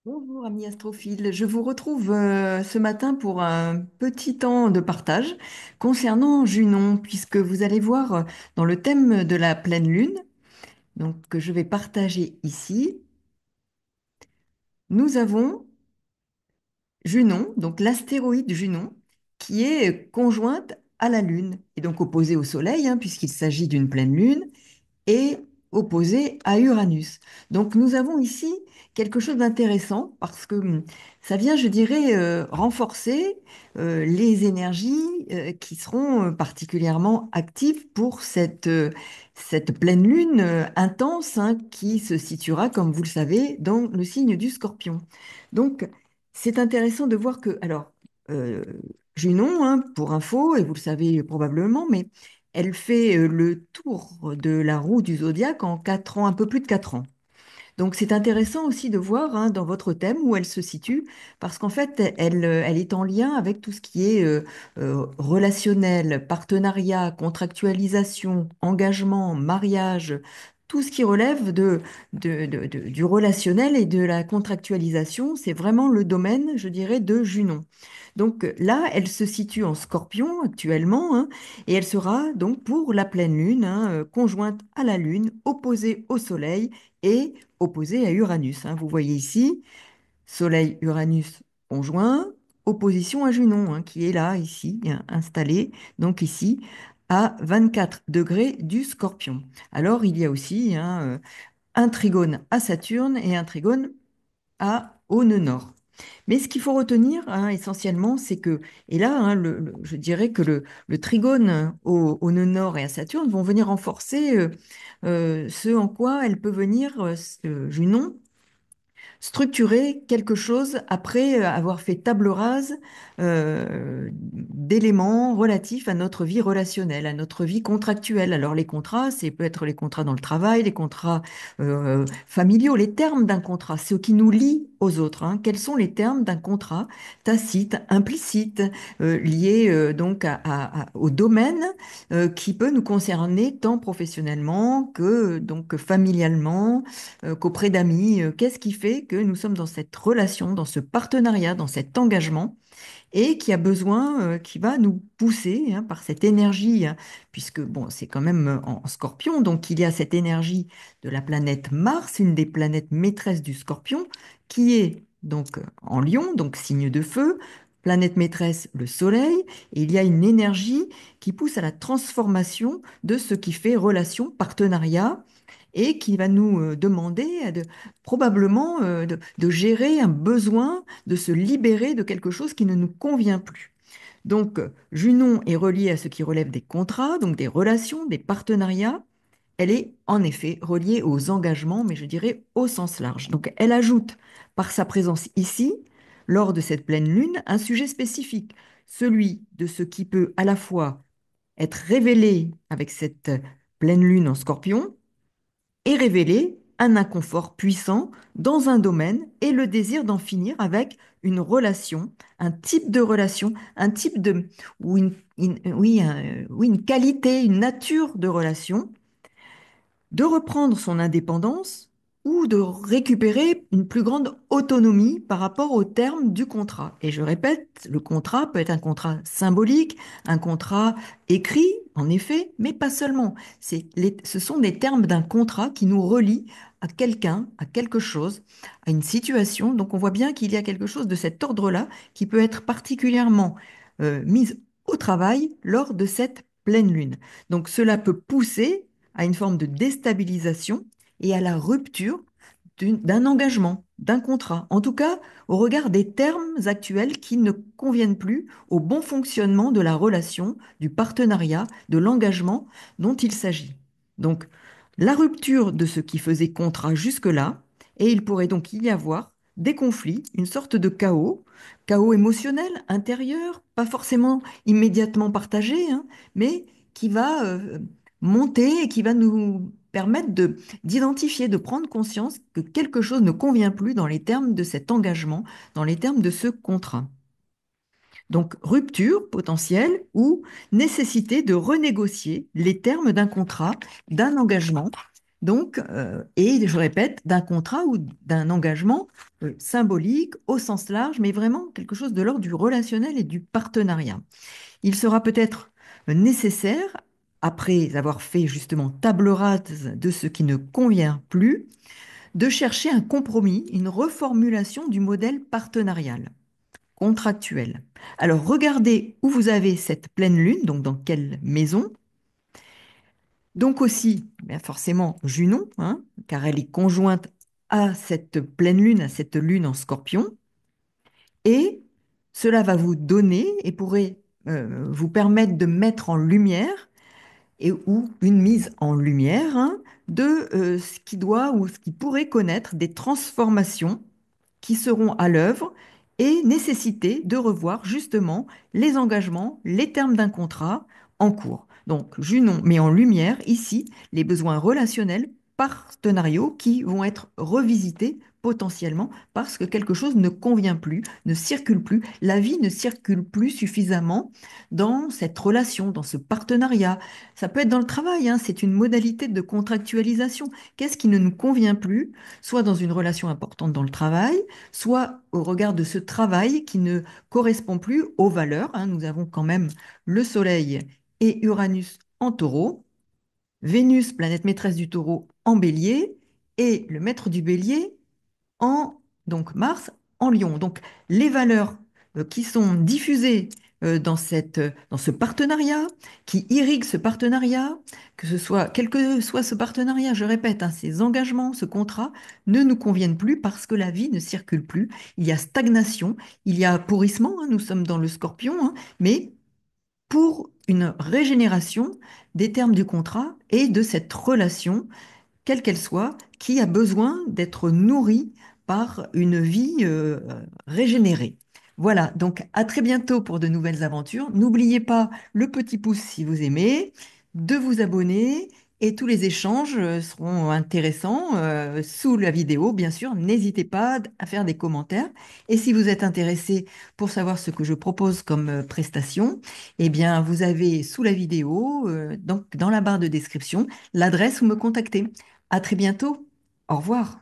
Bonjour amis astrophiles, je vous retrouve ce matin pour un petit temps de partage concernant Junon, puisque vous allez voir dans le thème de la pleine lune, donc que je vais partager ici, nous avons Junon, donc l'astéroïde Junon, qui est conjointe à la Lune et donc opposée au Soleil, hein, puisqu'il s'agit d'une pleine lune, et opposé à Uranus. Donc nous avons ici quelque chose d'intéressant parce que ça vient, je dirais, renforcer les énergies qui seront particulièrement actives pour cette pleine lune intense, hein, qui se situera, comme vous le savez, dans le signe du Scorpion. Donc c'est intéressant de voir que, alors, euh, Junon, hein, pour info, et vous le savez probablement, mais elle fait le tour de la roue du zodiaque en 4 ans, un peu plus de 4 ans. Donc c'est intéressant aussi de voir, hein, dans votre thème où elle se situe, parce qu'en fait, elle est en lien avec tout ce qui est relationnel, partenariat, contractualisation, engagement, mariage, tout ce qui relève du relationnel et de la contractualisation. C'est vraiment le domaine, je dirais, de Junon. Donc là, elle se situe en Scorpion actuellement, hein, et elle sera donc pour la pleine lune, hein, conjointe à la lune, opposée au soleil et opposée à Uranus, hein. Vous voyez ici, Soleil-Uranus conjoint, opposition à Junon, hein, qui est là, ici, hein, installé, donc ici, à 24 degrés du Scorpion. Alors, il y a aussi, hein, un trigone à Saturne et un trigone au nœud nord. Mais ce qu'il faut retenir, hein, essentiellement, c'est que, et là, hein, je dirais que le trigone au nœud nord et à Saturne vont venir renforcer ce en quoi elle peut venir, Junon, structurer quelque chose après avoir fait table rase d'éléments relatifs à notre vie relationnelle, à notre vie contractuelle. Alors les contrats, c'est peut-être les contrats dans le travail, les contrats familiaux, les termes d'un contrat, ce qui nous lie aux autres, hein. Quels sont les termes d'un contrat tacite, implicite, lié donc au domaine qui peut nous concerner tant professionnellement que donc familialement, qu'auprès d'amis. Qu'est-ce qui fait que nous sommes dans cette relation, dans ce partenariat, dans cet engagement et qui a besoin, qui va nous pousser, hein, par cette énergie, hein, puisque bon, c'est quand même en Scorpion, donc il y a cette énergie de la planète Mars, une des planètes maîtresses du Scorpion, qui est donc en Lion, donc signe de feu. Planète maîtresse, le Soleil, et il y a une énergie qui pousse à la transformation de ce qui fait relation, partenariat, et qui va nous demander probablement de gérer un besoin, de se libérer de quelque chose qui ne nous convient plus. Donc, Junon est reliée à ce qui relève des contrats, donc des relations, des partenariats. Elle est en effet reliée aux engagements, mais je dirais au sens large. Donc, elle ajoute par sa présence ici, lors de cette pleine lune, un sujet spécifique, celui de ce qui peut à la fois être révélé avec cette pleine lune en scorpion, et révéler un inconfort puissant dans un domaine et le désir d'en finir avec une relation, un type de relation, un type de, ou oui, une qualité, une nature de relation, de reprendre son indépendance ou de récupérer une plus grande autonomie par rapport au terme du contrat. Et je répète, le contrat peut être un contrat symbolique, un contrat écrit, en effet, mais pas seulement. Ce sont des termes d'un contrat qui nous relient à quelqu'un, à quelque chose, à une situation. Donc on voit bien qu'il y a quelque chose de cet ordre-là qui peut être particulièrement mis au travail lors de cette pleine lune. Donc cela peut pousser à une forme de déstabilisation et à la rupture d'un engagement, d'un contrat. En tout cas, au regard des termes actuels qui ne conviennent plus au bon fonctionnement de la relation, du partenariat, de l'engagement dont il s'agit. Donc, la rupture de ce qui faisait contrat jusque-là, et il pourrait donc y avoir des conflits, une sorte de chaos, chaos émotionnel, intérieur, pas forcément immédiatement partagé, hein, mais qui va monter et qui va nous permettre d'identifier, de prendre conscience que quelque chose ne convient plus dans les termes de cet engagement, dans les termes de ce contrat. Donc, rupture potentielle ou nécessité de renégocier les termes d'un contrat, d'un engagement Donc, et je répète, d'un contrat ou d'un engagement symbolique au sens large, mais vraiment quelque chose de l'ordre du relationnel et du partenariat. Il sera peut-être nécessaire, après avoir fait justement table rase de ce qui ne convient plus, de chercher un compromis, une reformulation du modèle partenarial, contractuel. Alors, regardez où vous avez cette pleine lune, donc dans quelle maison. Donc aussi, bien forcément, Junon, hein, car elle est conjointe à cette pleine lune, à cette lune en scorpion, et cela va vous donner et pourrait vous permettre de mettre en lumière et ou une mise en lumière hein, de ce qui doit ou ce qui pourrait connaître des transformations qui seront à l'œuvre et nécessiter de revoir justement les engagements, les termes d'un contrat en cours. Donc, Junon met en lumière ici les besoins relationnels, partenariaux qui vont être revisités potentiellement parce que quelque chose ne convient plus, ne circule plus, la vie ne circule plus suffisamment dans cette relation, dans ce partenariat. Ça peut être dans le travail, hein, c'est une modalité de contractualisation. Qu'est-ce qui ne nous convient plus, soit dans une relation importante dans le travail, soit au regard de ce travail qui ne correspond plus aux valeurs, hein. Nous avons quand même le Soleil et Uranus en taureau, Vénus, planète maîtresse du taureau, en bélier, et le maître du bélier en donc Mars en Lion. Donc les valeurs qui sont diffusées dans ce partenariat, qui irriguent ce partenariat, que ce soit, quel que soit ce partenariat, je répète, hein, ces engagements, ce contrat, ne nous conviennent plus parce que la vie ne circule plus. Il y a stagnation, il y a pourrissement, hein, nous sommes dans le scorpion, hein, mais pour une régénération des termes du contrat et de cette relation quelle qu'elle soit, qui a besoin d'être nourrie par une vie régénérée. Voilà, donc à très bientôt pour de nouvelles aventures. N'oubliez pas le petit pouce si vous aimez, de vous abonner et tous les échanges seront intéressants sous la vidéo, bien sûr. N'hésitez pas à faire des commentaires. Et si vous êtes intéressé pour savoir ce que je propose comme prestation, eh bien, vous avez sous la vidéo, donc dans la barre de description, l'adresse où me contacter. À très bientôt. Au revoir.